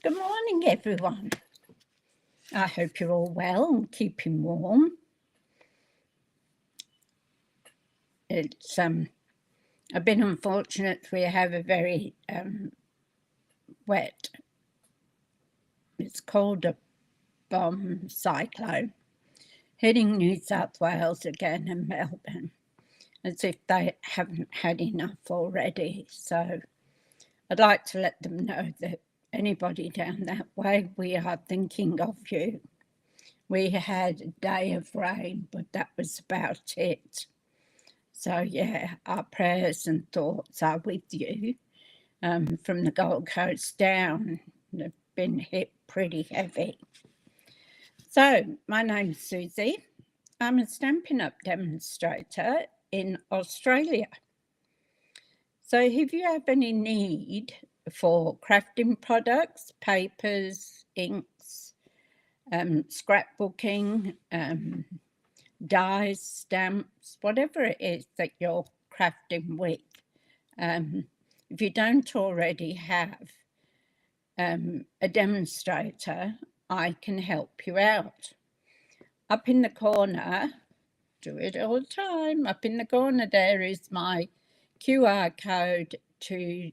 Good morning, everyone. I hope you're all well and keeping warm. It's a bit unfortunate we have a very wet, it's called a bomb cyclone, hitting New South Wales again and Melbourne, as if they haven't had enough already. So I'd like to let them know that anybody down that way, we are thinking of you. We had a day of rain, but that was about it. So yeah, our prayers and thoughts are with you. From the Gold Coast down, they've been hit pretty heavy. So my name's Suzie. I'm a Stampin' Up demonstrator in Australia. So if you have any need for crafting products, papers, inks, scrapbooking, dies, stamps, whatever it is that you're crafting with, if you don't already have a demonstrator, I can help you out. Up in the corner, do it all the time, up in the corner there is my QR code to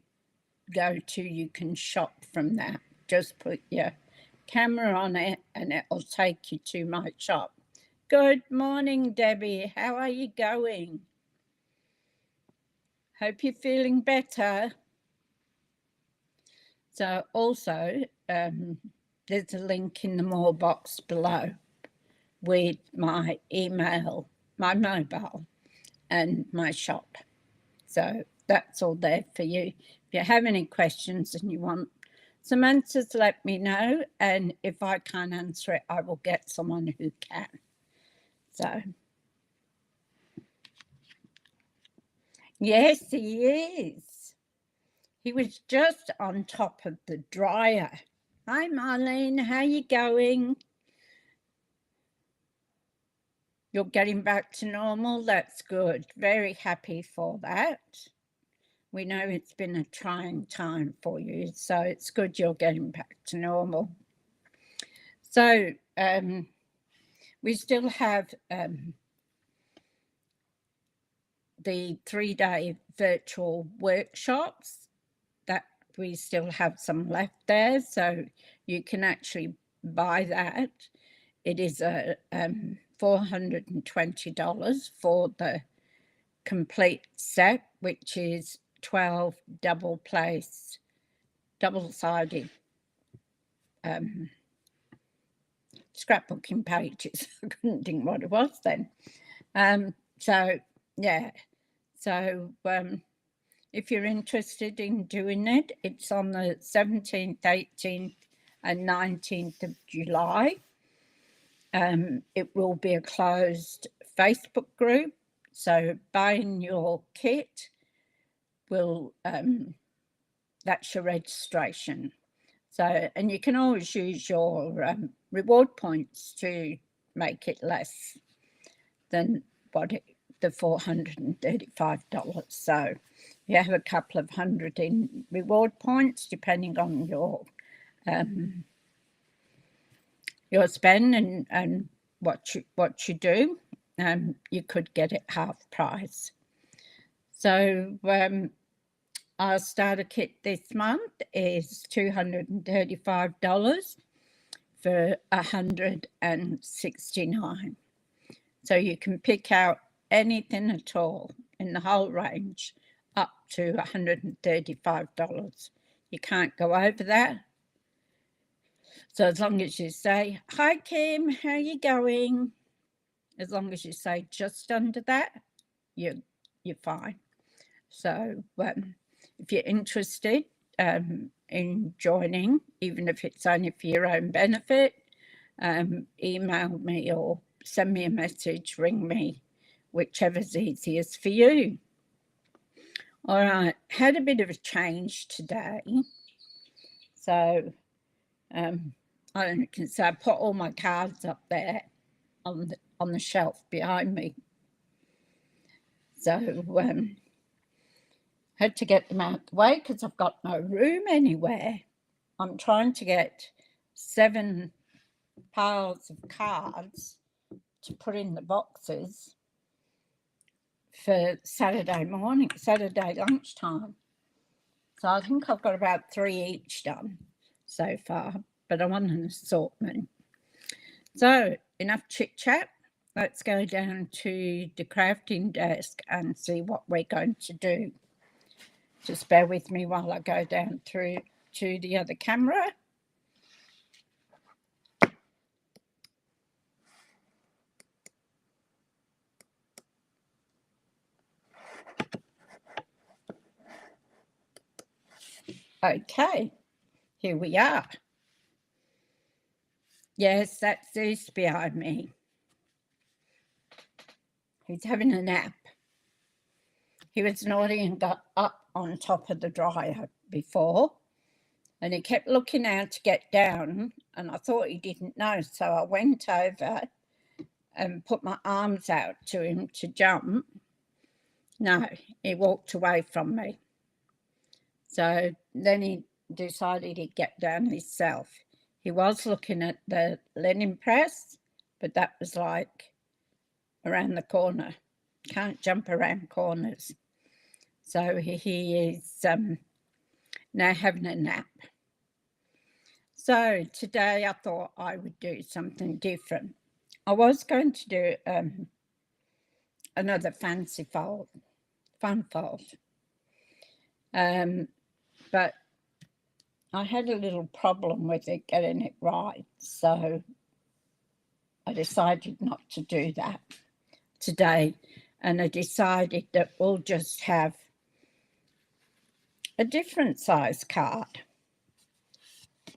go to. You can shop from that. Just put your camera on it and it'll take you to my shop. Good morning, Debbie. How are you going? Hope you're feeling better. So also, there's a link in the more box below with my email, my mobile, and my shop. So that's all there for you. If you have any questions and you want some answers, let me know. And if I can't answer it, I will get someone who can. So, yes, he is. He was just on top of the dryer. Hi, Marlene, how you going? You're getting back to normal? That's good. Very happy for that. We know it's been a trying time for you, so it's good you're getting back to normal. So we still have the 3-day virtual workshops that we still have some left there, so you can actually buy that. It is a $420 for the complete set, which is 12 double-sided scrapbooking pages. I couldn't think what it was then. So yeah, so if you're interested in doing it, it's on the 17th, 18th and 19th of July. It will be a closed Facebook group, so buying your kit will, that's your registration. So, and you can always use your reward points to make it less than the $435. So you have a couple of hundred in reward points, depending on your spend and what you do. You could get it half price. So our starter kit this month is $235 for $169. So you can pick out anything at all in the whole range up to $135. You can't go over that. So as long as you say, hi Kim, how you going? As long as you say just under that, you're fine. So if you're interested in joining, even if it's only for your own benefit, email me or send me a message, ring me, whichever's easiest for you. All right, had a bit of a change today. So I don't know, can say I put all my cards up there on the shelf behind me. So had to get them out the way because I've got no room anywhere. I'm trying to get 7 piles of cards to put in the boxes for Saturday lunchtime. So I think I've got about 3 each done so far, but I want an assortment. So enough chit chat. Let's go down to the crafting desk and see what we're going to do. Just bear with me while I go down through to the other camera. Okay, here we are. Yes, that's Zeus behind me. He's having a nap. He was naughty and got up on top of the dryer before, and he kept looking out to get down, and I thought he didn't know, so I went over and put my arms out to him to jump. No, he walked away from me. So then he decided he'd get down himself. He was looking at the linen press, but that was like around the corner. Can't jump around corners. So he is now having a nap. So today I thought I would do something different. I was going to do another fancy fold, fun fold. But I had a little problem with it, getting it right. So I decided not to do that today. And I decided that we'll just have a different size card.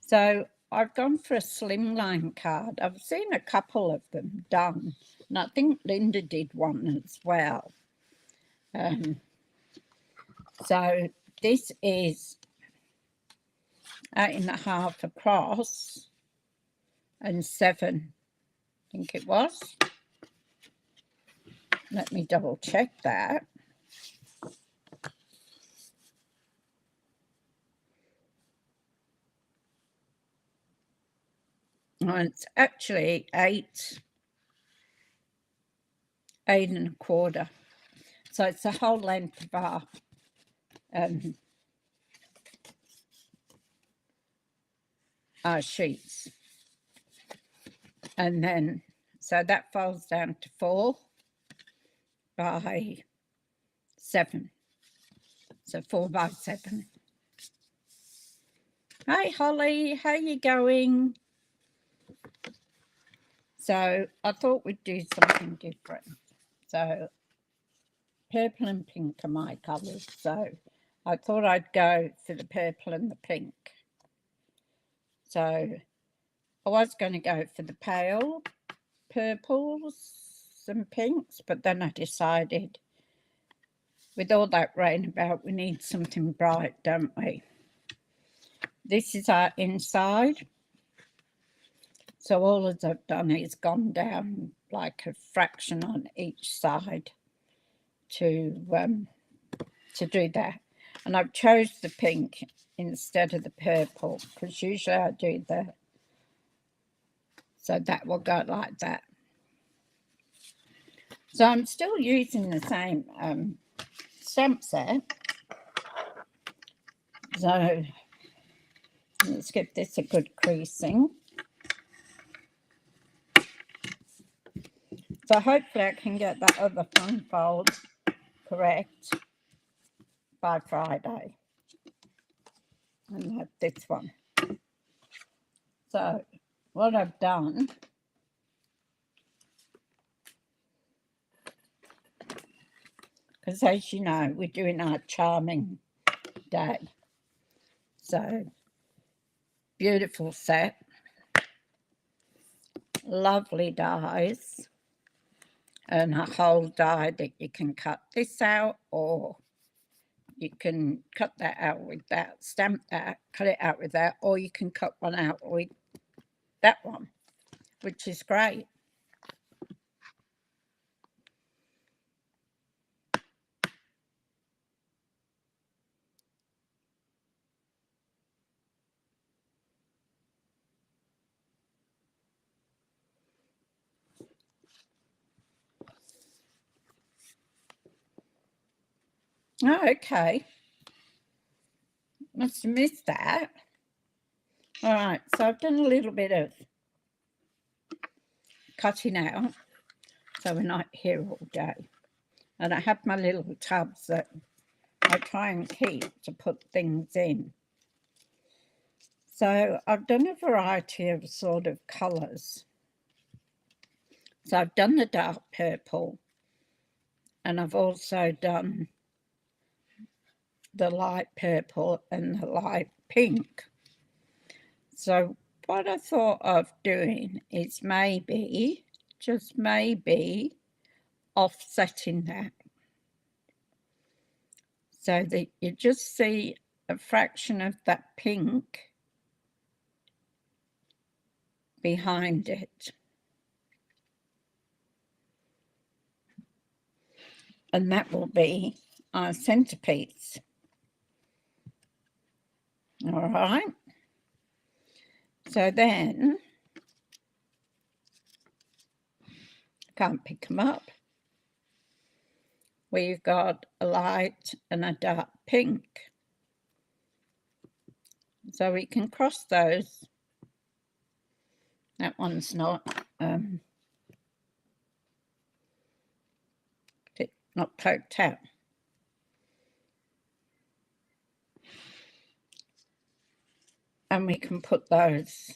So I've gone for a slimline card. I've seen a couple of them done, and I think Linda did one as well. So this is 8.5 across and 7, I think it was. Let me double check that. And it's actually 8.25. So it's the whole length of our sheets. And then, so that folds down to 4 by 7. So 4 by 7. Hi, Holly, how you going? So I thought we'd do something different. So purple and pink are my colours. So I thought I'd go for the purple and the pink. So I was going to go for the pale purples and pinks, but then I decided with all that rain about, we need something bright, don't we? This is our inside. So all that I've done is gone down like a fraction on each side to do that. And I've chose the pink instead of the purple, because usually I do the, so that will go like that. So I'm still using the same stamp set. So let's give this a good creasing. So hopefully I can get that other fun fold correct by Friday. And have this one. So what I've done, because as you know, we're doing our charming day. So beautiful set. Lovely dies. And a whole die that you can cut this out, or you can cut that out with that, stamp that, cut it out with that, or you can cut one out with that one, which is great. Oh, okay. Must have missed that. All right, so I've done a little bit of cutting out, so we're not here all day. And I have my little tubs that I try and keep to put things in. So I've done a variety of sort of colours. So I've done the dark purple, and I've also done the light purple and the light pink. So what I thought of doing is maybe, just maybe, offsetting that, so that you just see a fraction of that pink behind it. And that will be our centerpiece. All right. So then, can't pick them up. We've got a light and a dark pink. So we can cross those. That one's not poked out. And we can put those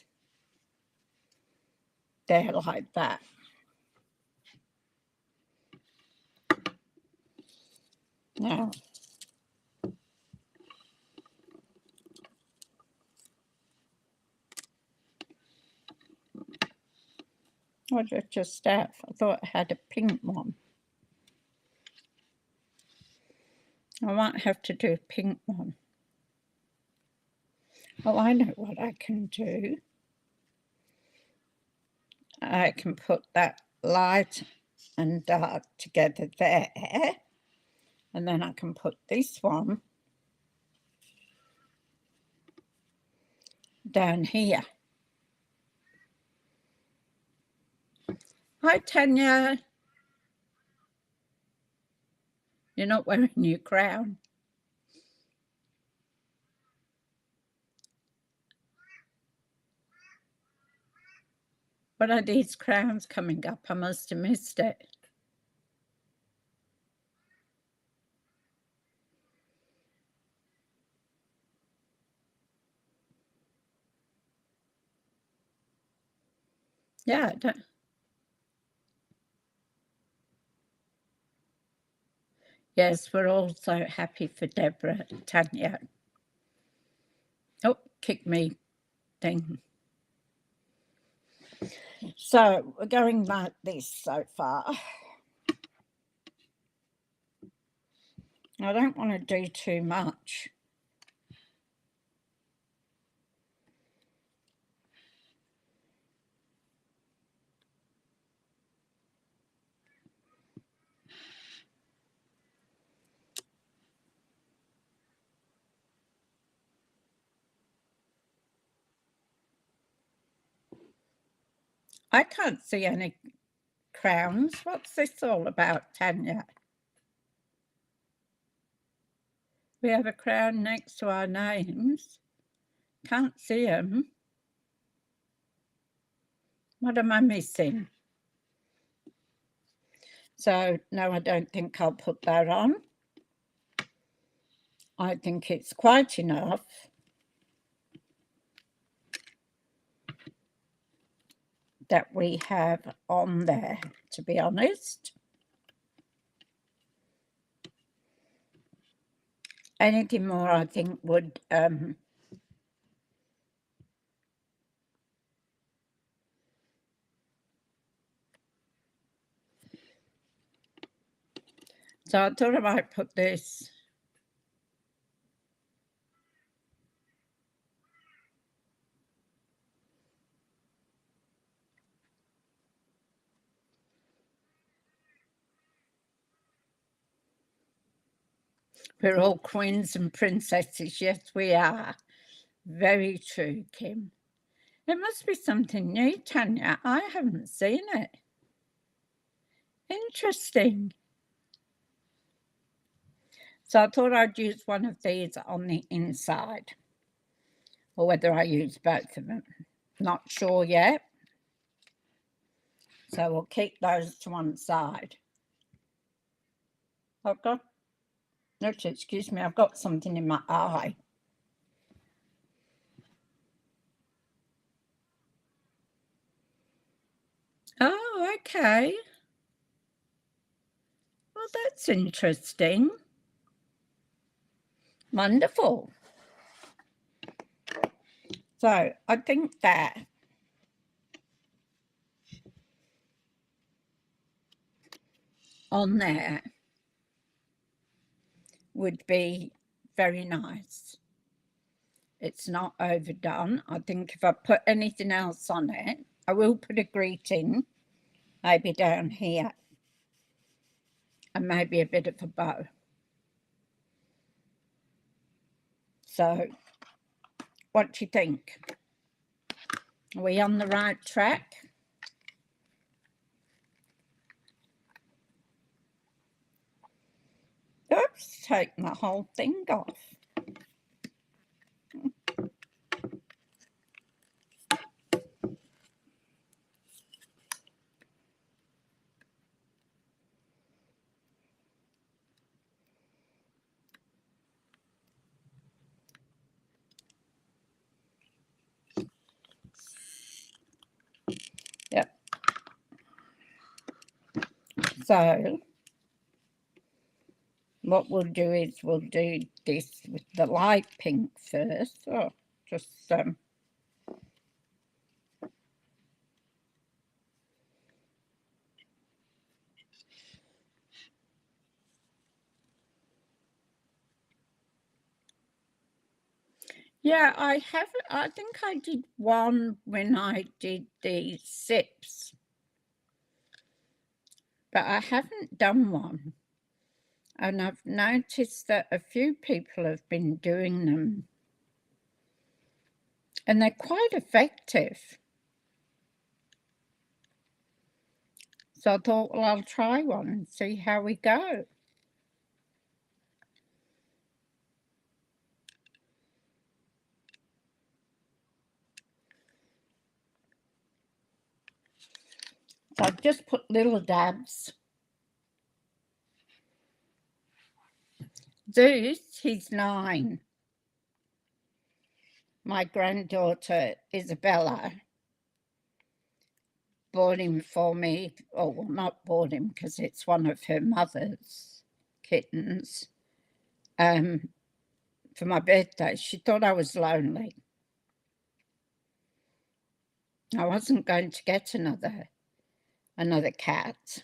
there like that. Now, what did I just have? I thought I had a pink one. I might have to do a pink one. Oh, I know what I can do. I can put that light and dark together there, and then I can put this one down here. Hi, Tanya. You're not wearing your crown. What are these crowns coming up? I must have missed it. Yeah, I don't. Yes, we're all so happy for Deborah, Tanya. Oh, kick me thing. So we're going like this so far. I don't want to do too much. I can't see any crowns. What's this all about, Tanya? We have a crown next to our names. Can't see them. What am I missing? So, no, I don't think I'll put that on. I think it's quite enough. That we have on there, to be honest. Anything more, I think, would so I thought I might put this. We're all queens and princesses. Yes, we are. Very true, Kim. It must be something new, Tanya. I haven't seen it. Interesting. So I thought I'd use one of these on the inside, or whether I use both of them. Not sure yet. So we'll keep those to one side. Excuse me, I've got something in my eye. Oh, okay. Well, that's interesting. Wonderful. So I think that on there would be very nice. It's not overdone. I think if I put anything else on it, I will put a greeting, maybe down here, and maybe a bit of a bow. So what do you think? Are we on the right track? Oops, take my whole thing off. Yep. So what we'll do is we'll do this with the light pink first. Oh, just yeah, I think I did one when I did the sips, but I haven't done one. And I've noticed that a few people have been doing them, and they're quite effective. So I thought, well, I'll try one and see how we go. So I've just put little dabs. Zeus, he's 9. My granddaughter, Isabella, bought him for me. Oh, well, not bought him because it's one of her mother's kittens. For my birthday. She thought I was lonely. I wasn't going to get another cat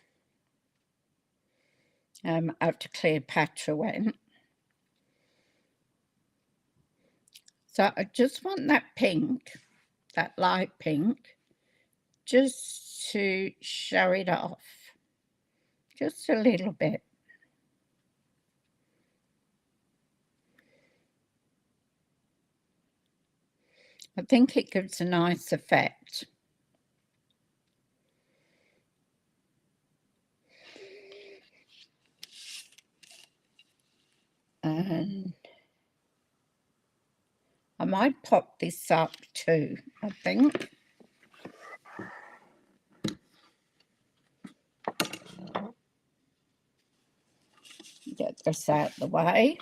after Cleopatra went. So I just want that pink, that light pink, just to show it off, just a little bit. I think it gives a nice effect. And I might pop this up too, I think. Get this out of the way.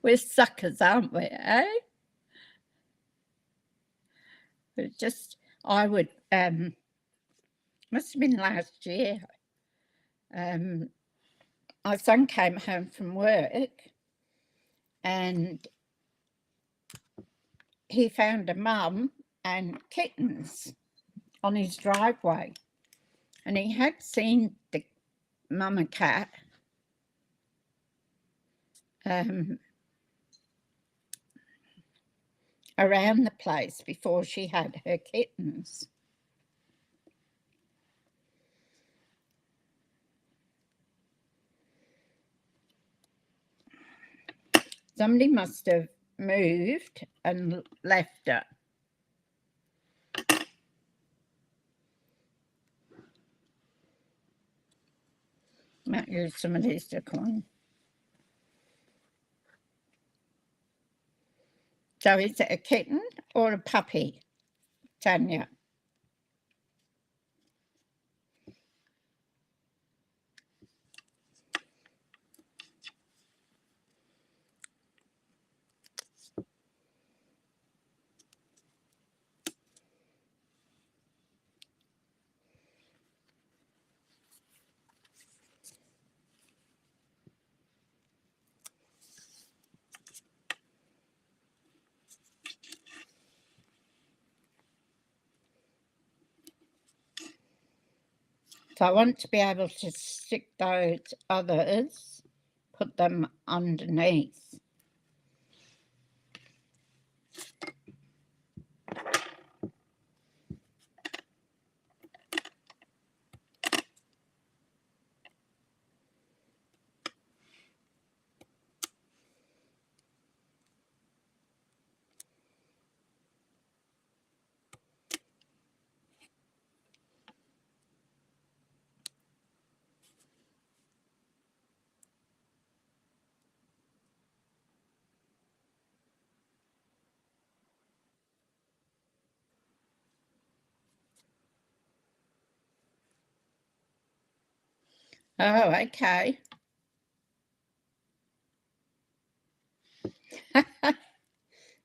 We're suckers, aren't we, eh? It's just, I would, must have been last year. My son came home from work and he found a mum and kittens on his driveway. And he had seen the mama cat around the place before she had her kittens. Somebody must have moved and left it. Might use some of these to clean. So is it a kitten or a puppy, Tanya? So I want to be able to stick those others, put them underneath. Oh, okay.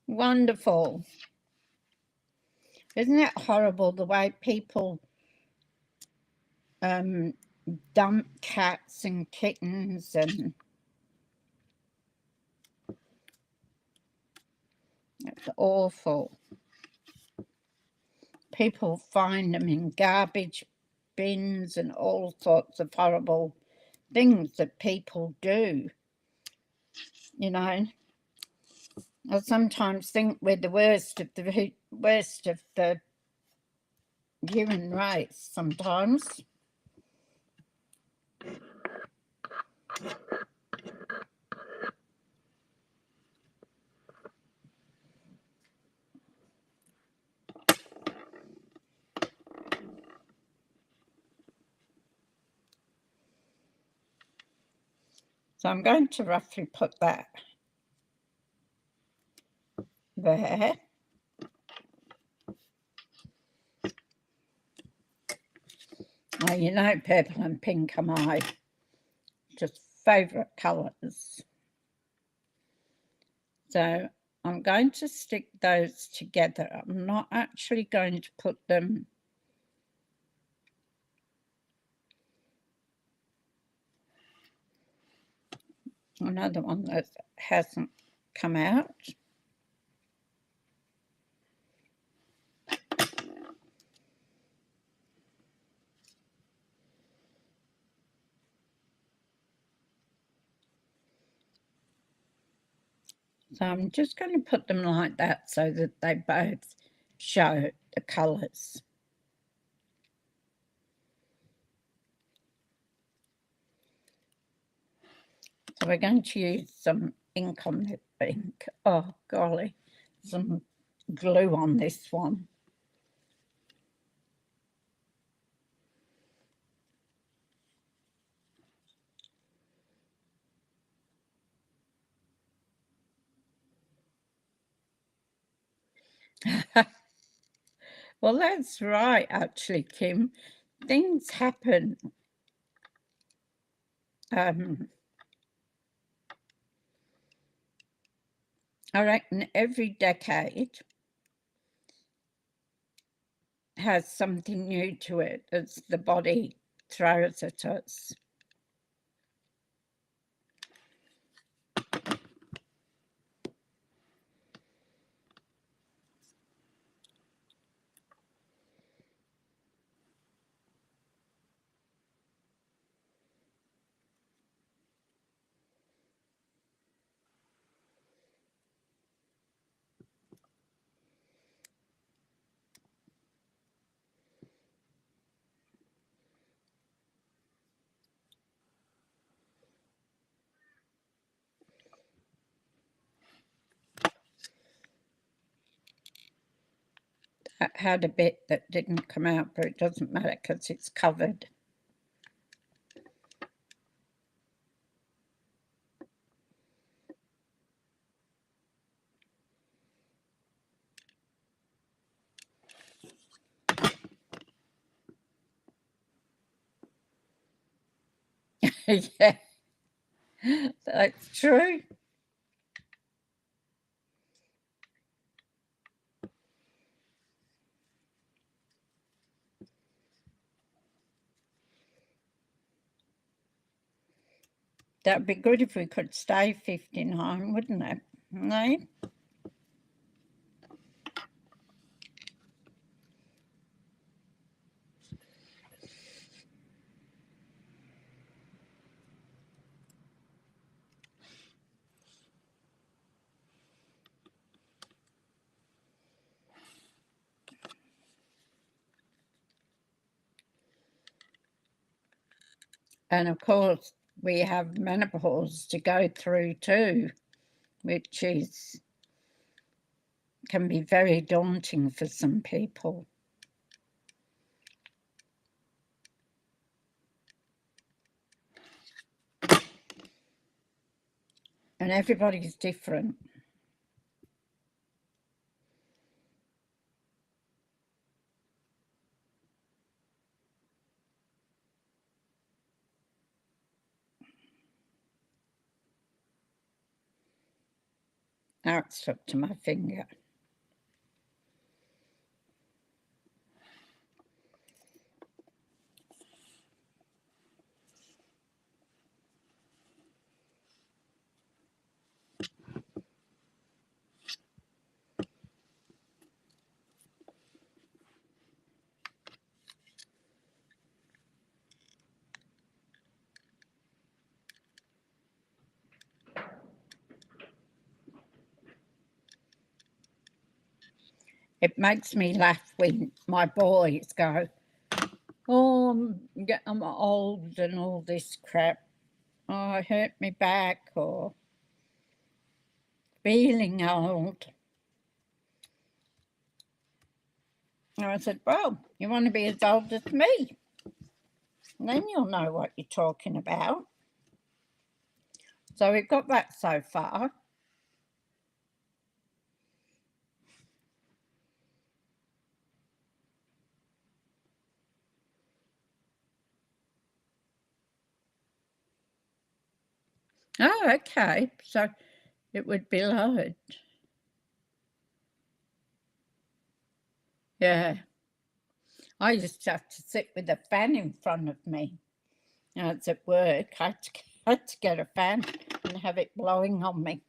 Wonderful. Isn't it horrible the way people dump cats and kittens, and it's awful. People find them in garbage bins and all sorts of horrible things that people do, you know. I sometimes think we're the worst of the human race sometimes. So I'm going to roughly put that there. Oh, you know, purple and pink are my just favourite colours. So I'm going to stick those together. I'm not actually going to put them another one that hasn't come out. So I'm just going to put them like that so that they both show the colours. So we're going to use some ink on the ink. Oh, golly, some glue on this one. Well, that's right, actually, Kim. Things happen. I reckon every decade has something new to it as the body throws at us. had a bit that didn't come out, but it doesn't matter because it's covered. Yeah, that's true. That'd be good if we could stay 59, wouldn't it? No? And of course, we have menopause to go through too, which can be very daunting for some people. And everybody's different. Now it's stuck to my finger. It makes me laugh when my boys go, oh, I'm old and all this crap. Oh, I hurt my back or feeling old. And I said, well, you want to be as old as me? And then you'll know what you're talking about. So we've got that so far. Oh, okay. So it would be lowered. Yeah. I used to have to sit with a fan in front of me. Now it's at work. I had to get a fan and have it blowing on me.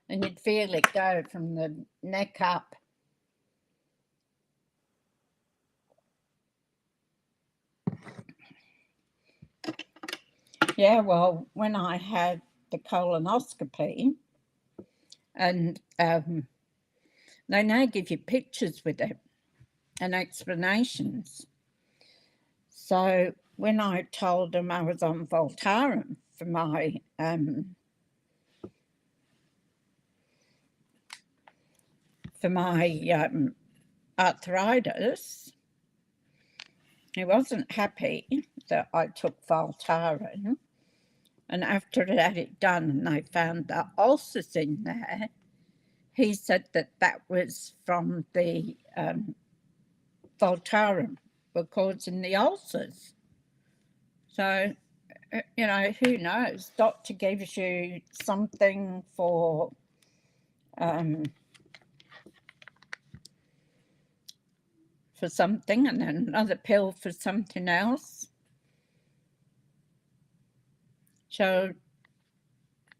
And you'd feel it go from the neck up. Yeah, well, when I had the colonoscopy, and they now give you pictures with it and explanations. So when I told them I was on Voltaren for my arthritis, he wasn't happy that I took Voltaren. And after I had it done and they found the ulcers in there, he said that was from the Voltaren were causing the ulcers. So, who knows? Doctor gives you something for something and then another pill for something else. So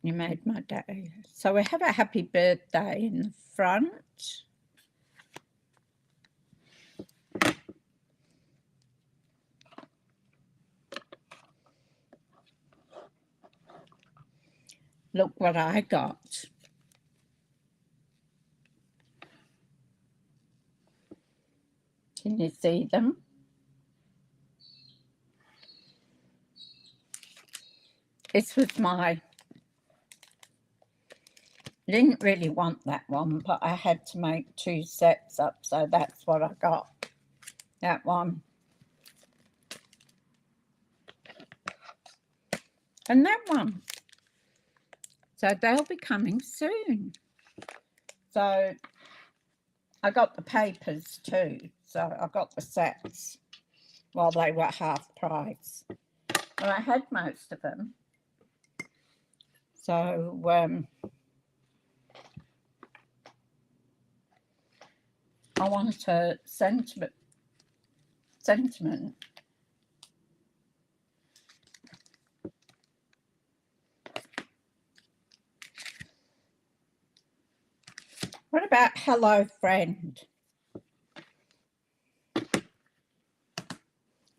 you made my day. So we have a happy birthday in the front. Look what I got. Can you see them? This was my I didn't really want that one, but I had to make 2 sets up, so that's what I got. That one. And that one. So they'll be coming soon. So I got the papers too. So I got the sets while they were half price. And I had most of them. So I want a sentiment. What about Hello Friend?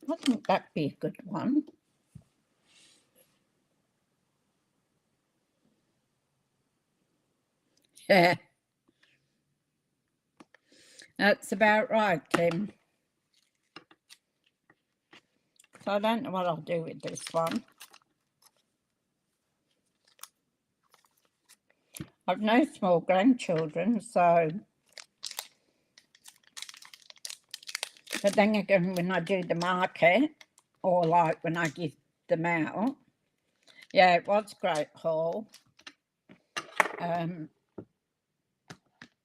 I think that'd be a good one. Yeah. That's about right, Tim. So I don't know what I'll do with this one. I've no small grandchildren, so... But then again, when I do the market, or like when I give them out, yeah, it was a great haul.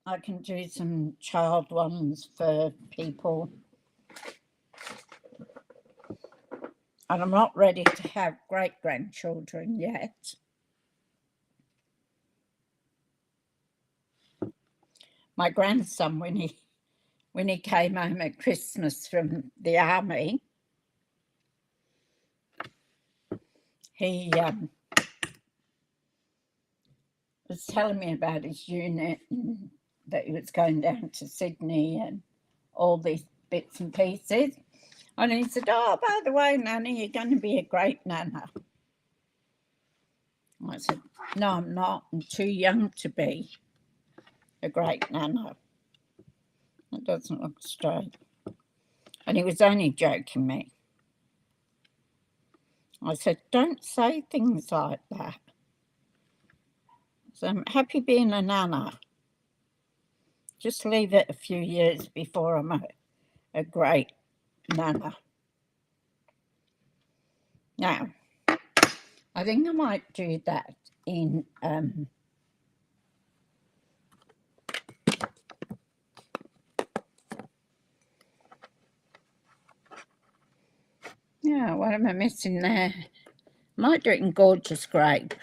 I can do some child ones for people. And I'm not ready to have great-grandchildren yet. My grandson, when he came home at Christmas from the army, he was telling me about his unit and that he was going down to Sydney and all these bits and pieces. And he said, oh, by the way, Nanny, you're going to be a great nana. I said, no, I'm not. I'm too young to be a great nana. That doesn't look straight. And he was only joking me. I said, don't say things like that. So I'm happy being a nana. Just leave it a few years before I'm a great nana. Now, I think I might do that in yeah, what am I missing there? Might do it in Gorgeous Grape.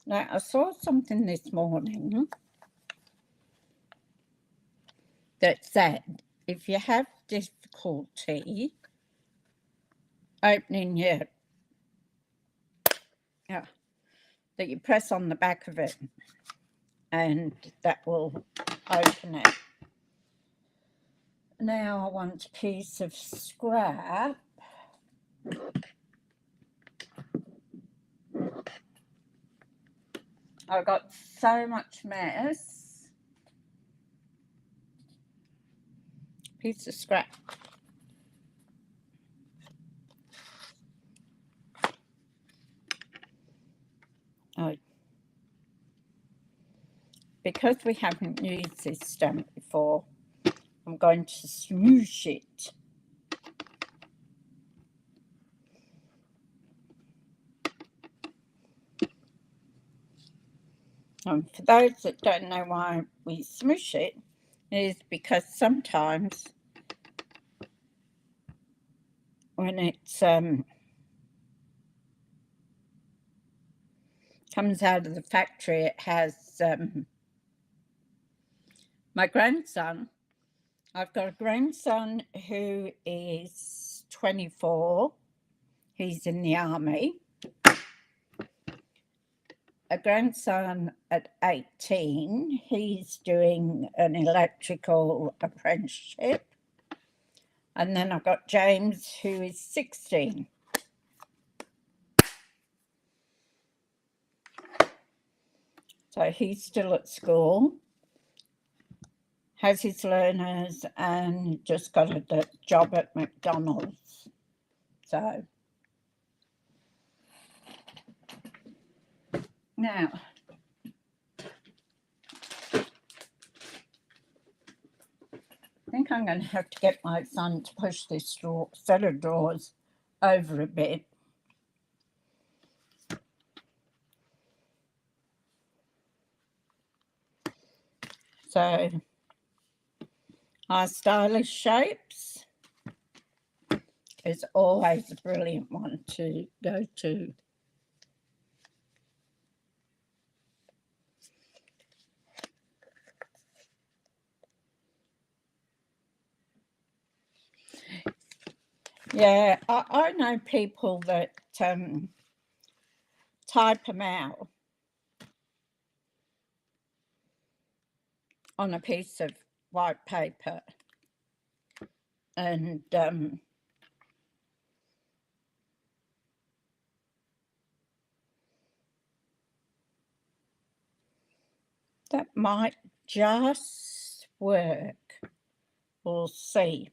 Now, I saw something this morning that said if you have difficulty opening your, that you press on the back of it and that will open it. Now I want a piece of scrap. I've got so much mess. Piece of scrap. Oh. Because we haven't used this stamp before, I'm going to smoosh it. And for those that don't know why we smoosh it, is because sometimes when it comes out of the factory, it has my grandson. I've got a grandson who is 24. He's in the army. A grandson at 18. He's doing an electrical apprenticeship. And then I've got James, who is 16. So he's still at school, has his learners, and just got a job at McDonald's. So now I think I'm going to have to get my son to push this set of drawers over a bit. So our stylish shapes is always a brilliant one to go to. Yeah, I know people that type them out on a piece of white paper and that might just work. We'll see.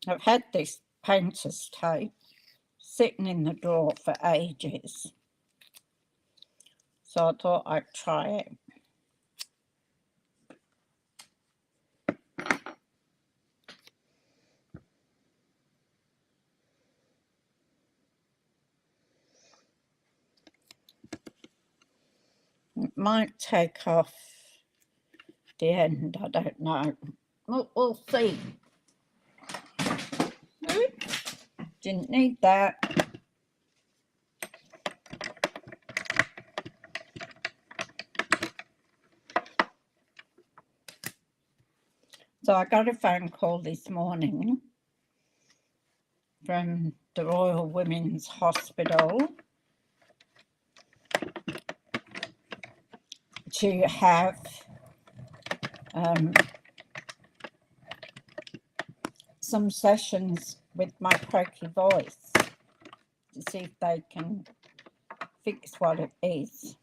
I've had this painter's tape sitting in the drawer for ages, so I thought I'd try it. It might take off the end, I don't know. We'll see. Oops, didn't need that. So I got a phone call this morning from the Royal Women's Hospital to have some sessions with my croaky voice to see if they can fix what it is.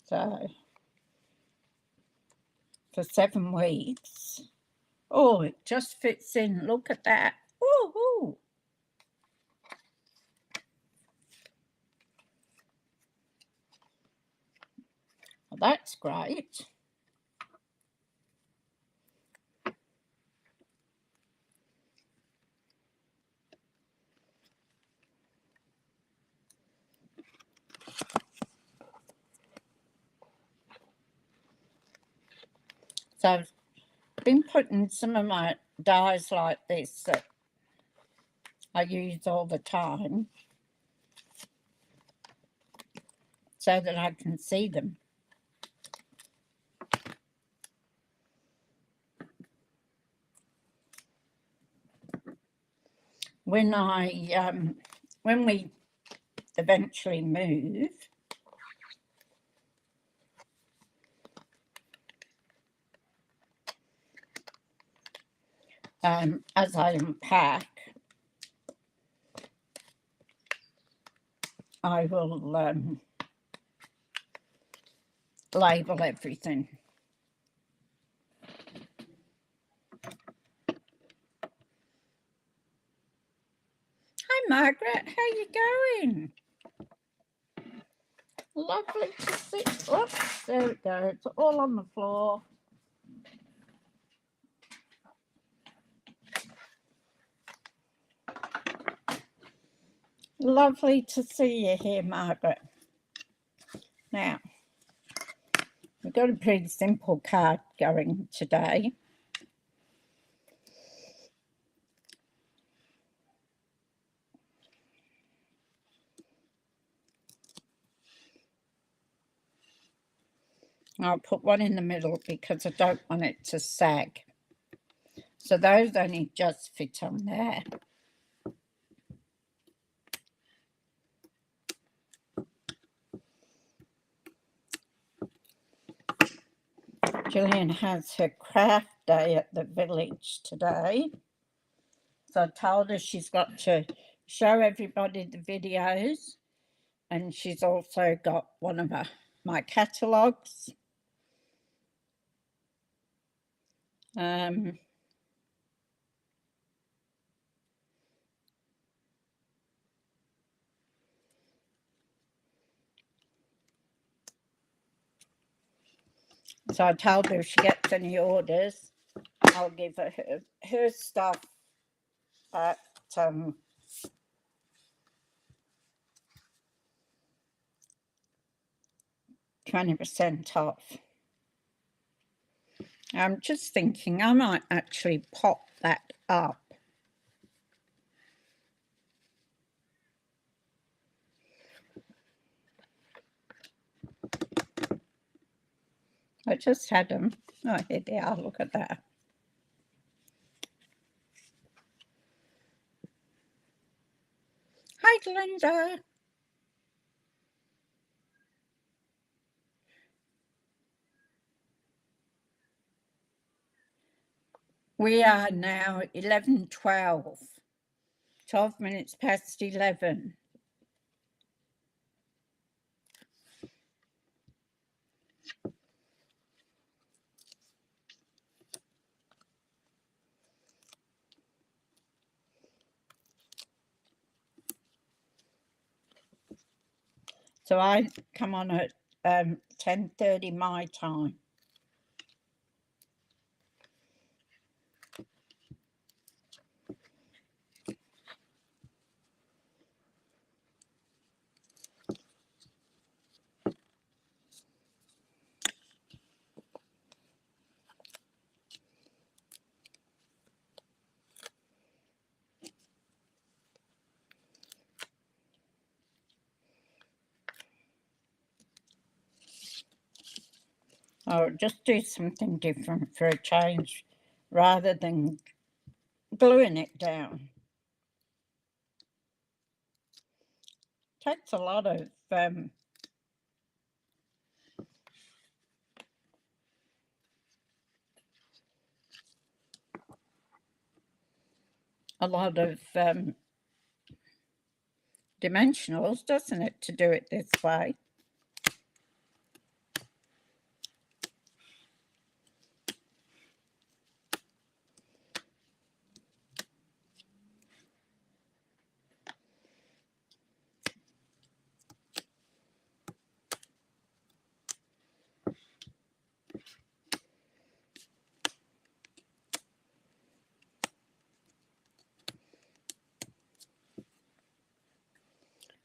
So for 7 weeks. Oh, it just fits in. Look at that. Woohoo! Well, that's great. So I've been putting some of my dies like this that I use all the time so that I can see them. When we eventually move, as I unpack, I will label everything. Hi, Margaret. How you going? Lovely to see. Oops, there it goes. It's all on the floor. Lovely to see you here, Margaret. Now, we've got a pretty simple card going today. I'll put one in the middle because I don't want it to sag. So those only just fit on there. Gillian has her craft day at the village today. So I told her she's got to show everybody the videos and she's also got one of my catalogues. So I told her if she gets any orders, I'll give her stuff at 20% off. I'm just thinking I might actually pop that up. I just had them. Oh, here they are. Look at that. Hi, Glenda. We are now 11:12. 12 minutes past 11. So I come on at 10:30 my time. I'll just do something different for a change rather than gluing it down. Takes a lot of dimensionals, doesn't it, to do it this way?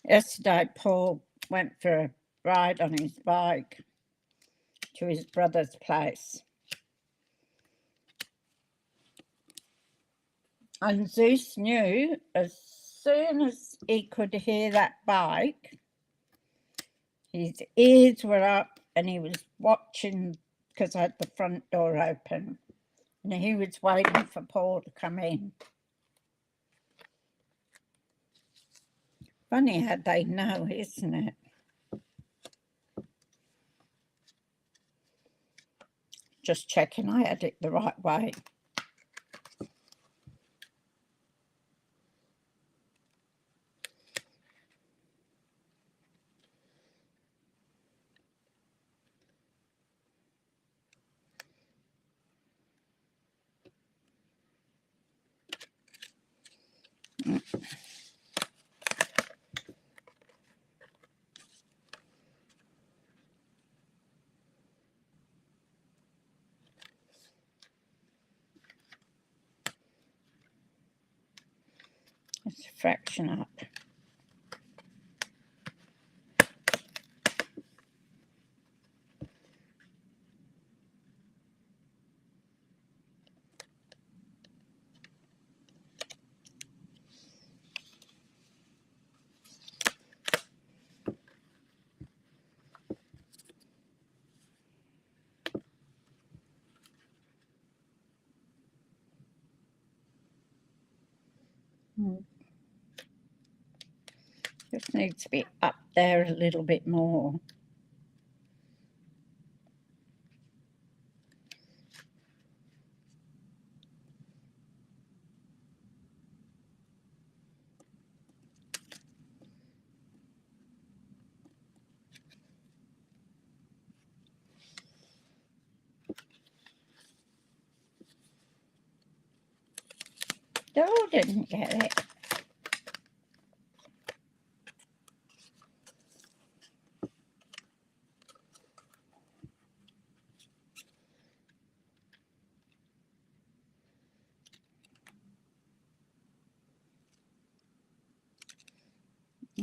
Yesterday, Paul went for a ride on his bike to his brother's place. And Zeus knew as soon as he could hear that bike, his ears were up and he was watching because I had the front door open and he was waiting for Paul to come in. Funny how they know, isn't it? Just checking I had it the right way. It's a fraction up. Just needs to be up there a little bit more. Still didn't get it.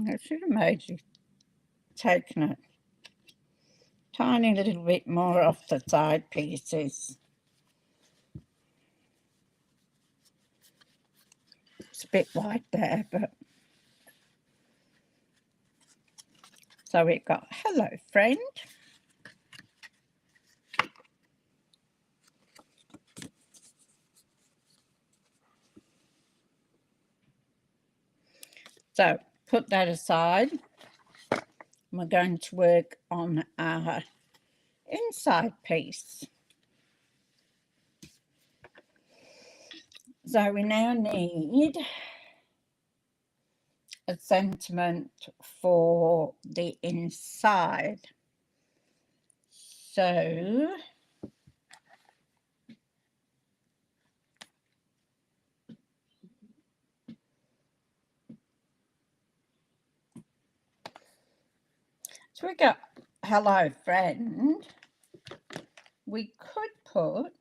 I should have maybe taken a tiny little bit more off the side pieces. It's a bit white there, but so we've got hello friend. So put that aside. We're going to work on our inside piece. So we now need a sentiment for the inside. So we got hello friend. We could put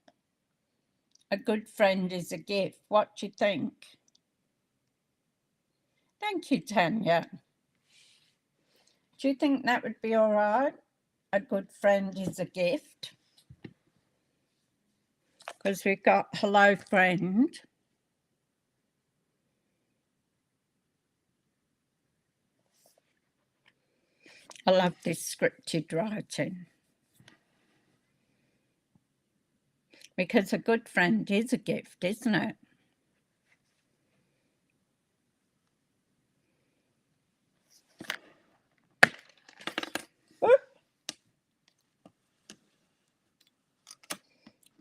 a good friend is a gift. What do you think? Thank you, Tanya. Do you think that would be all right? A good friend is a gift. Because we've got hello friend. I love this scripted writing. Because a good friend is a gift, isn't it?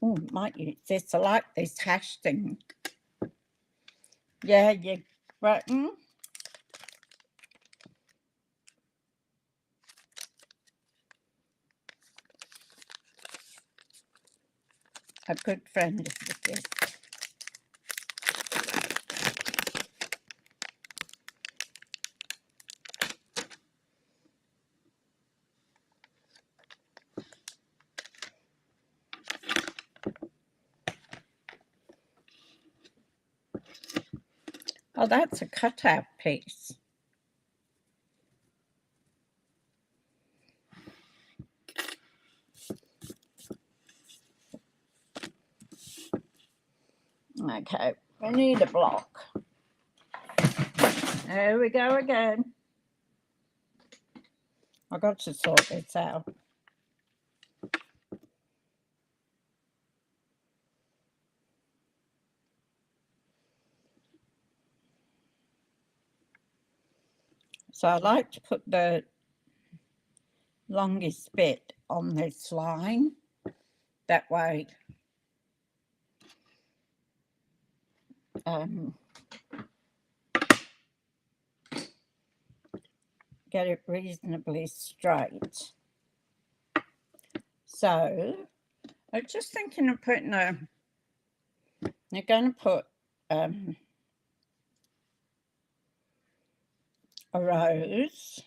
Oh, might use this. I like this hash thing. Yeah, you reckon? A good friend is a gift. Oh, that's a cutout piece. Okay, we need a block. There we go again. I've got to sort this out. So I like to put the longest bit on this line. That way get it reasonably straight. So I was just thinking of putting you're going to put a rose.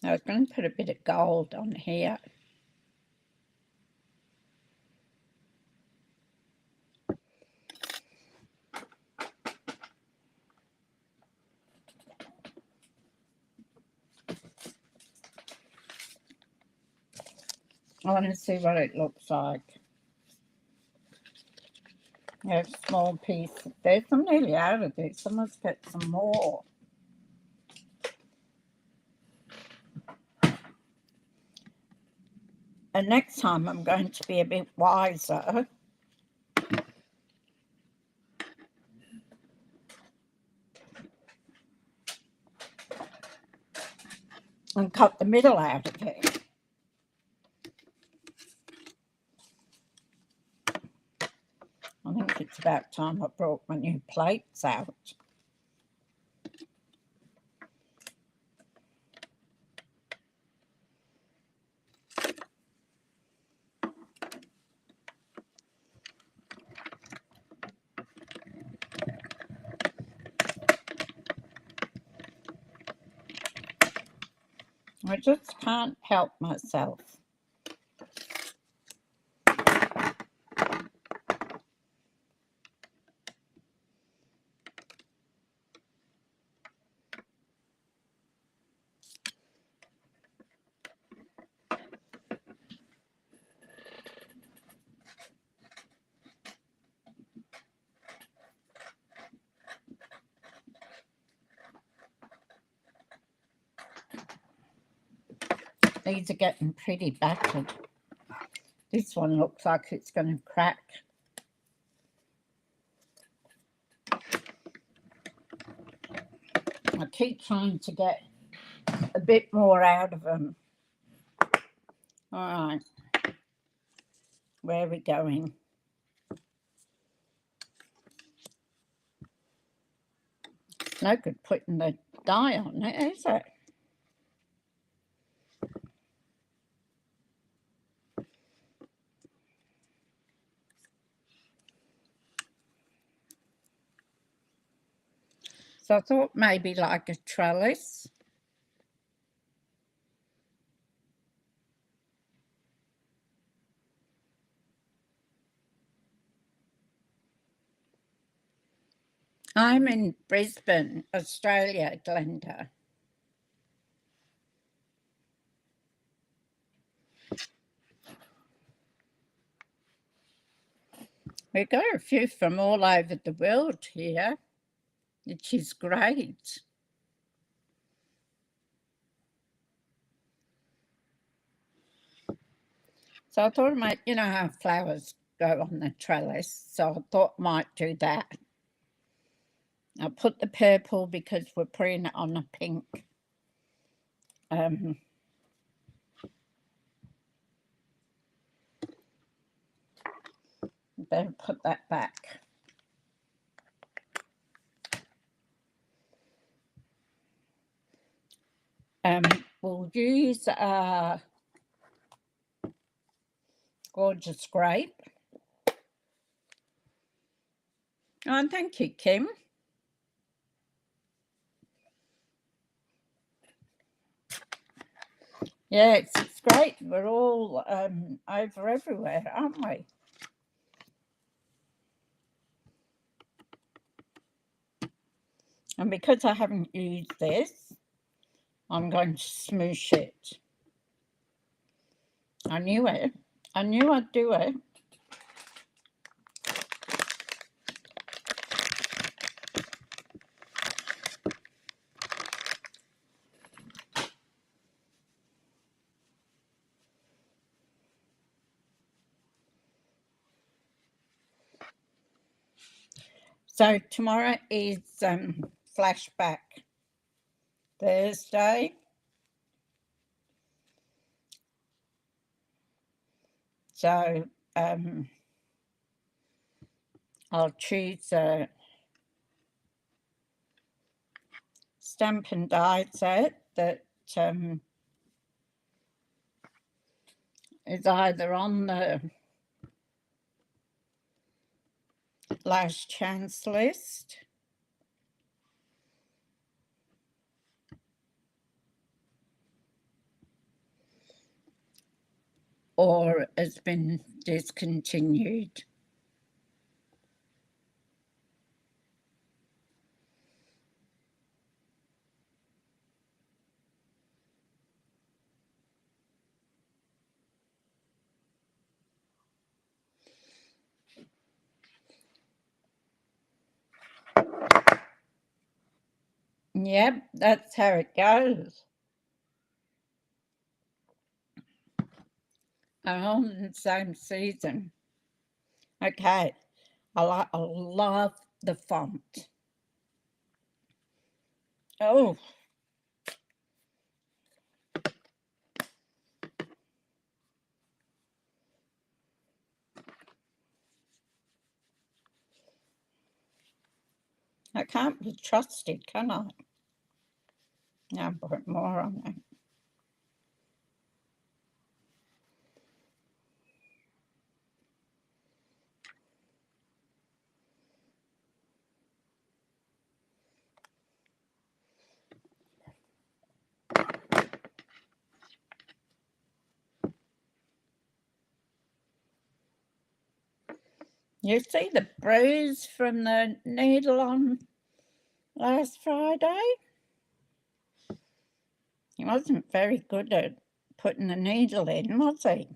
I was going to put a bit of gold on here. I want to see what it looks like. There's a small piece of this. I'm nearly out of this. I must get some more. And next time I'm going to be a bit wiser. And cut the middle out of it. I think it's about time I brought my new plates out. I just can't help myself. These are getting pretty battered. This one looks like it's going to crack. I keep trying to get a bit more out of them. All right, where are we going? No good putting the dye on it, is it? So I thought maybe like a trellis. I'm in Brisbane, Australia, Glenda. We've got a few from all over the world here, which is great. So I thought I might, you know how flowers go on the trellis, so I thought I might do that. I put the purple because we're putting it on a pink. Better put that back. We'll use gorgeous grape. Oh, thank you, Kim. Yeah, it's great. We're all over everywhere, aren't we? And because I haven't used this, I'm going to smoosh it. I knew it. I knew I'd do it. So tomorrow is Flashback Thursday. So I'll choose a Stampin' die set that is either on the last chance list or has been discontinued. Yep, that's how it goes. I'm all in the same season. Okay, I love the font. Oh, I can't be trusted, can I? Now put more on it. You see the bruise from the needle on last Friday? He wasn't very good at putting the needle in, was he?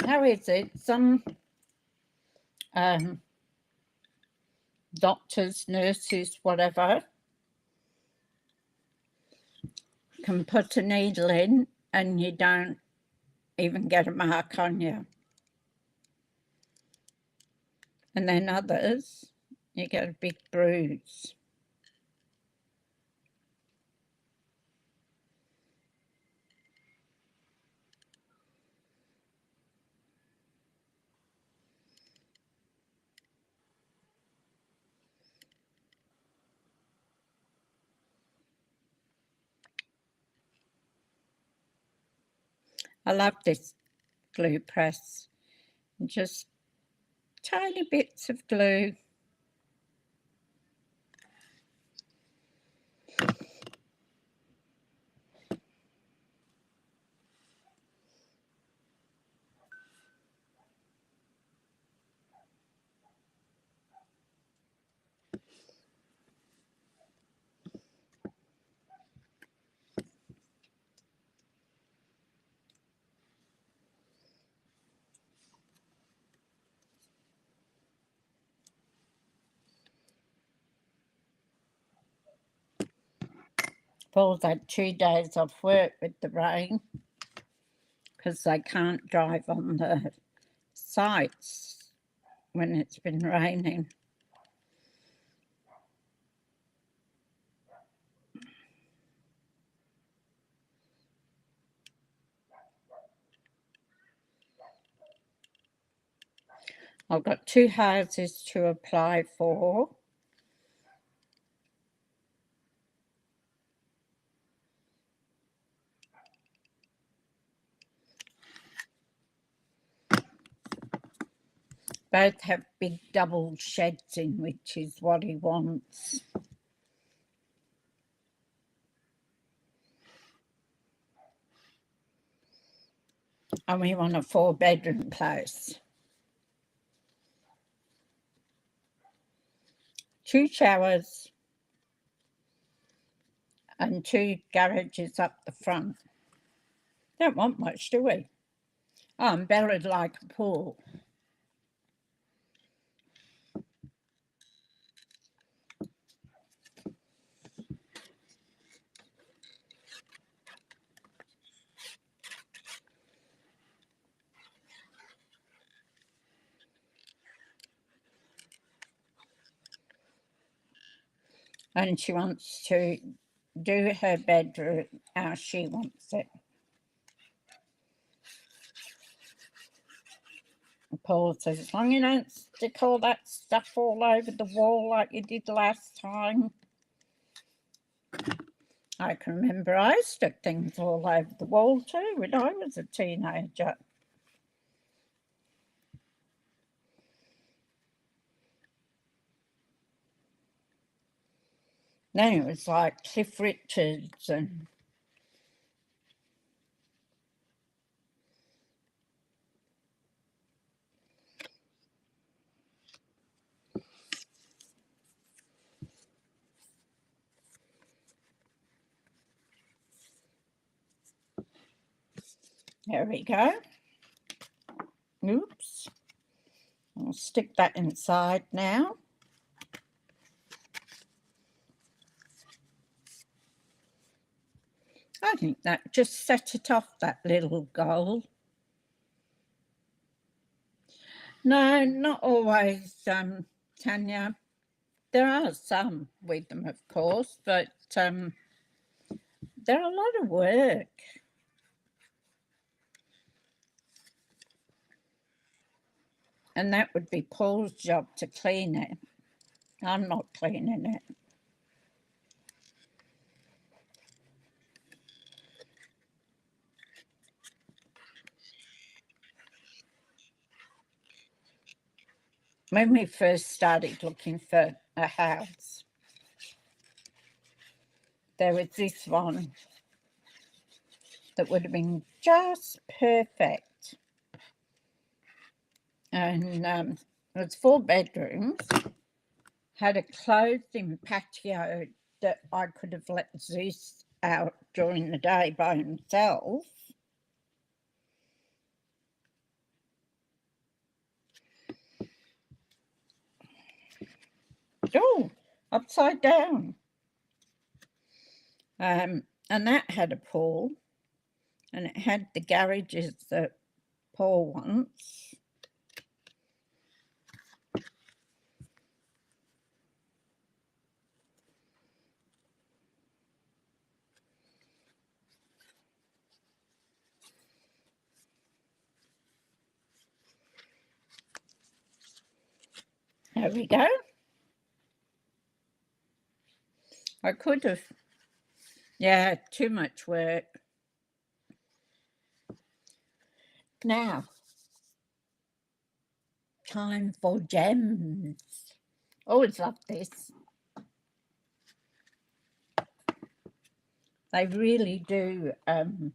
How is it? Some doctors, nurses, whatever, can put a needle in and you don't even get a mark on you. And then others, you get a big bruise. I love this glue press. Just tiny bits of glue. Paul's had 2 days off work with the rain because they can't drive on the sites when it's been raining. I've got 2 houses to apply for. Both have big double sheds in, which is what he wants. And we want a 4-bedroom place. 2 showers and 2 garages up the front. Don't want much, do we? Oh, and Bella'd like a pool. And she wants to do her bedroom how she wants it. Paul says, as long as you don't stick all that stuff all over the wall like you did last time. I can remember I stuck things all over the wall too when I was a teenager. Then it was like Cliff Richards and there we go. Oops. I'll stick that inside now. I think that just set it off, that little gold. No, not always, Tanya. There are some with them, of course, but they're a lot of work. And that would be Paul's job to clean it. I'm not cleaning it. When we first started looking for a house, there was this one that would have been just perfect. And it's 4 bedrooms, had a closed-in patio that I could have let Zeus out during the day by himself. Oh, upside down. And that had a pool, and it had the garages that Paul wants. There we go. I could have, yeah, too much work. Now, time for gems. Always love this. They really do add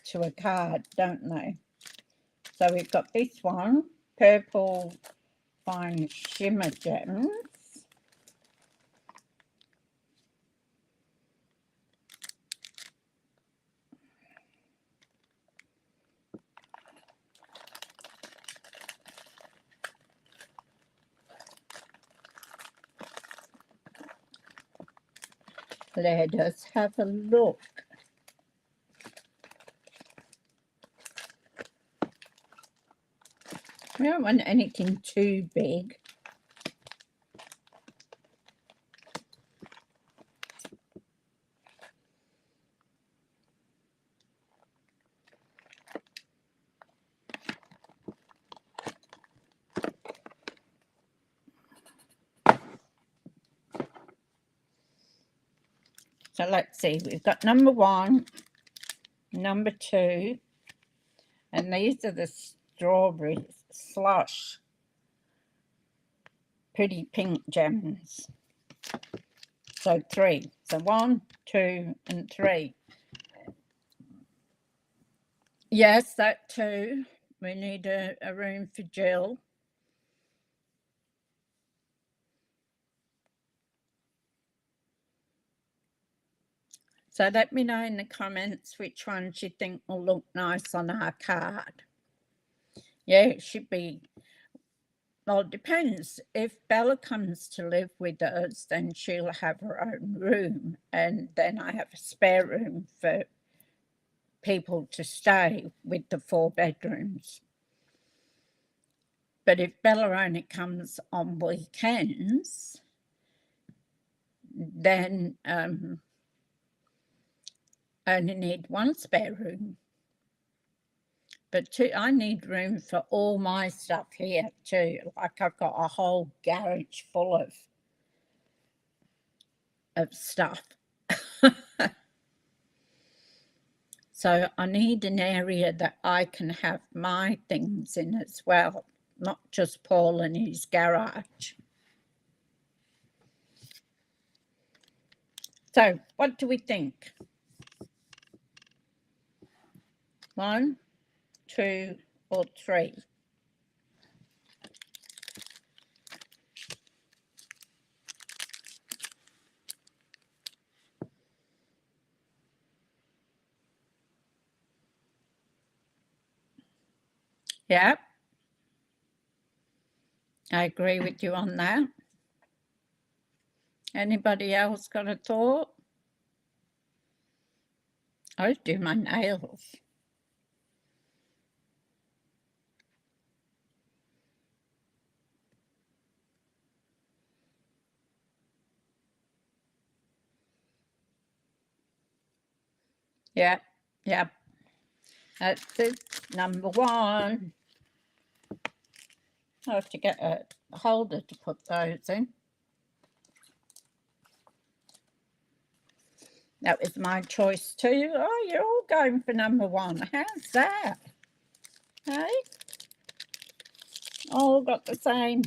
to a card, don't they? So we've got this one, purple fine shimmer gems. Let us have a look. We don't want anything too big. So let's see, we've got number 1, number 2, and these are the strawberry slush, pretty pink gems. So 3. So 1, 2, and 3. Yes, that 2. We need a room for Jill. So let me know in the comments which ones you think will look nice on our card. Yeah, it should be, well, it depends. If Bella comes to live with us, then she'll have her own room, and then I have a spare room for people to stay with the 4 bedrooms. But if Bella only comes on weekends, then I only need 1 spare room. But 2, I need room for all my stuff here too. Like I've got a whole garage full of stuff. So I need an area that I can have my things in as well, not just Paul and his garage. So what do we think? 1, 2, or 3? Yeah, I agree with you on that. Anybody else got a thought? I do my nails. Yeah, yeah. That's it, number 1. I have to get a holder to put those in. That was my choice too. Oh, you're all going for number 1. How's that? Hey? All got the same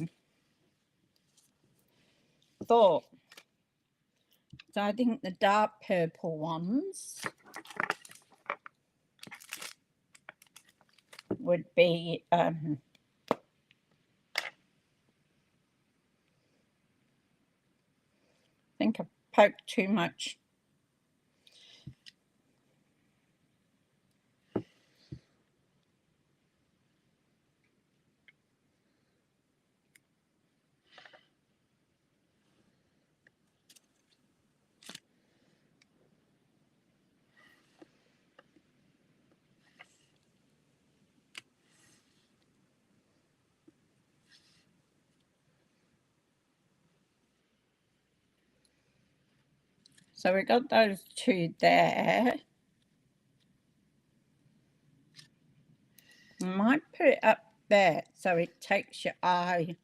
thought. So I think the dark purple ones would be I think I poked too much. So we got those two there. I might put it up there so it takes your eye.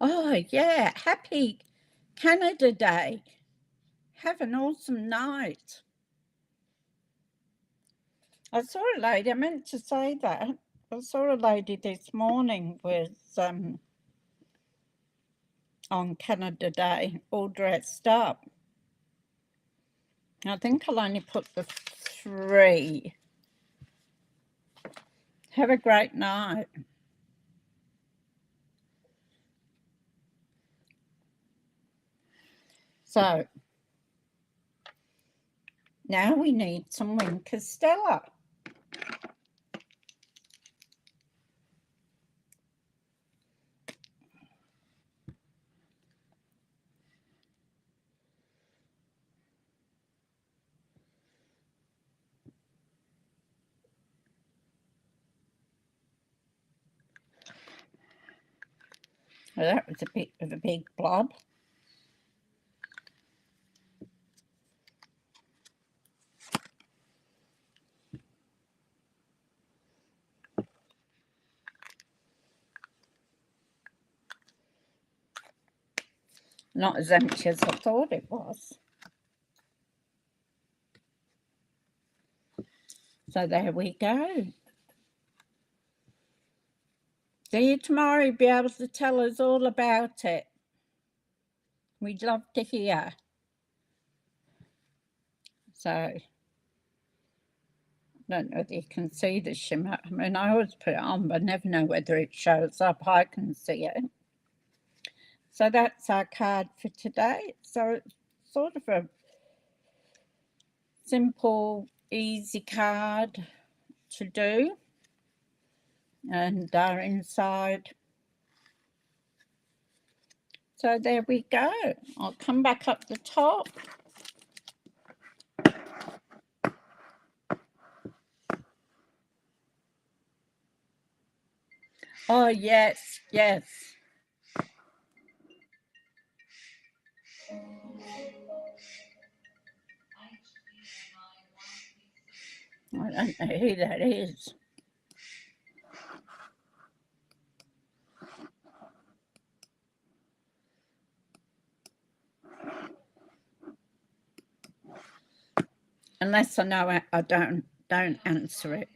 Oh, yeah. Happy Canada Day. Have an awesome night. I saw a lady, I meant to say that. I saw a lady this morning with on Canada Day, all dressed up. I think I'll only put the 3. Have a great night. So now we need some Wink Castella. Well, that was a bit of a big blob. Not as empty as I thought it was. So there we go. See you tomorrow. You'll be able to tell us all about it. We'd love to hear. So I don't know whether you can see the shimmer. I mean, I always put it on, but I never know whether it shows up. I can see it. So that's our card for today. So it's sort of a simple, easy card to do. And our inside. So there we go. I'll come back up the top. Oh, yes, yes. I don't know who that is. Unless I know it, I don't answer it.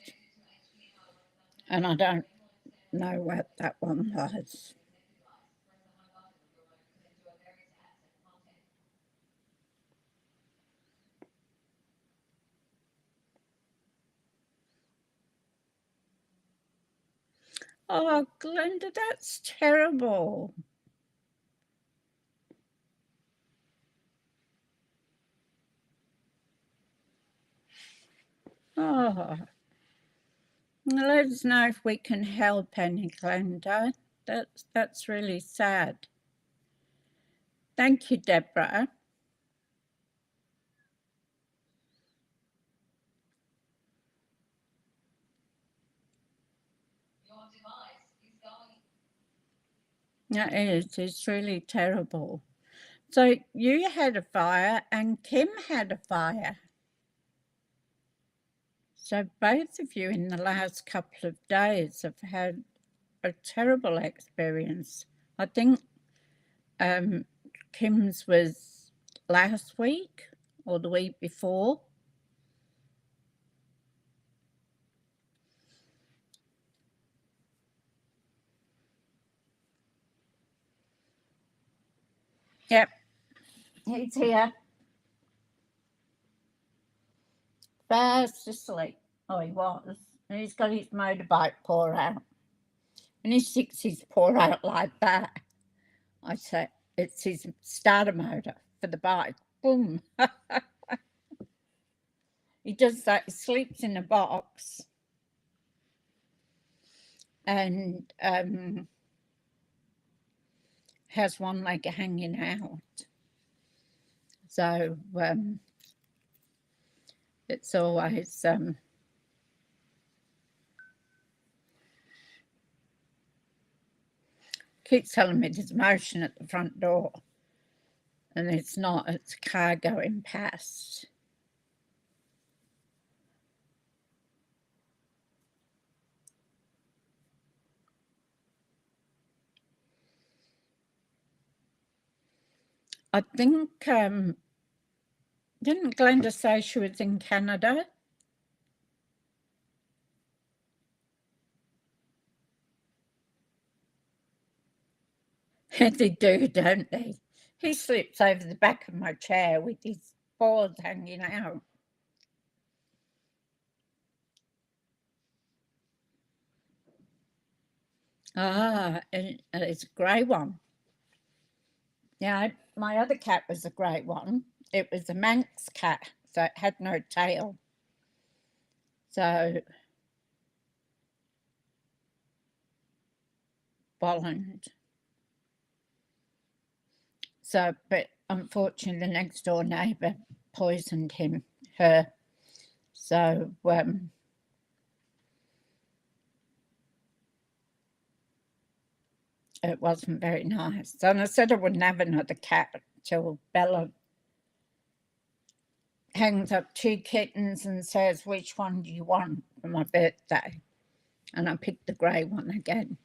And I don't know what that one was. Oh, Glenda, that's terrible. Oh, let us know if we can help any, Glenda. That's really sad. Thank you, Deborah. That is, it's really terrible. So you had a fire and Kim had a fire. So both of you in the last couple of days have had a terrible experience. I think Kim's was last week or the week before. Yep, he's here. Fast asleep. Oh, he was. And he's got his motorbike paw out. And he sticks his paw out like that. I say, it's his starter motor for the bike. Boom. He does that. He sleeps in a box. And has one leg hanging out. So it's always keeps telling me there's motion at the front door, and it's not. It's a car going past. I think didn't Glenda say she was in Canada? They do, don't they? He slips over the back of my chair with his paws hanging out. Ah, and it's a grey one. Yeah, my other cat was a grey one. It was a Manx cat, so it had no tail. So, Bolland. So, but unfortunately, the next door neighbour poisoned her. So, it wasn't very nice. And I said I wouldn't have another cat till Bella hangs up 2 kittens and says, which one do you want for my birthday? And I picked the grey one again.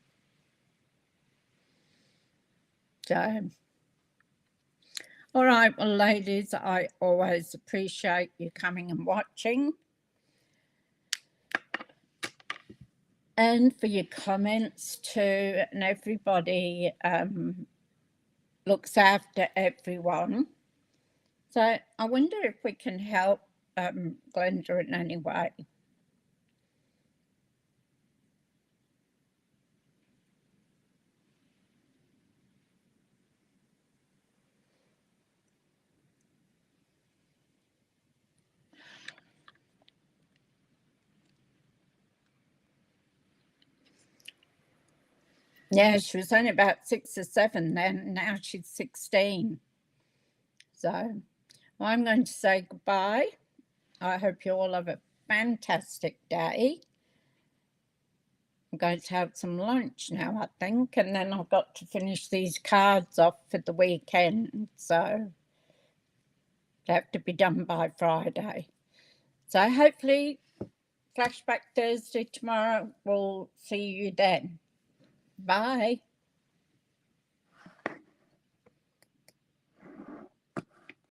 So, all right, well, ladies, I always appreciate you coming and watching. And for your comments too, and everybody looks after everyone. So I wonder if we can help Glenda in any way. Yeah, she was only about 6 or 7 then. Now she's 16. So well, I'm going to say goodbye. I hope you all have a fantastic day. I'm going to have some lunch now, I think, and then I've got to finish these cards off for the weekend. So they have to be done by Friday. So hopefully, Flashback Thursday tomorrow, we'll see you then. Bye.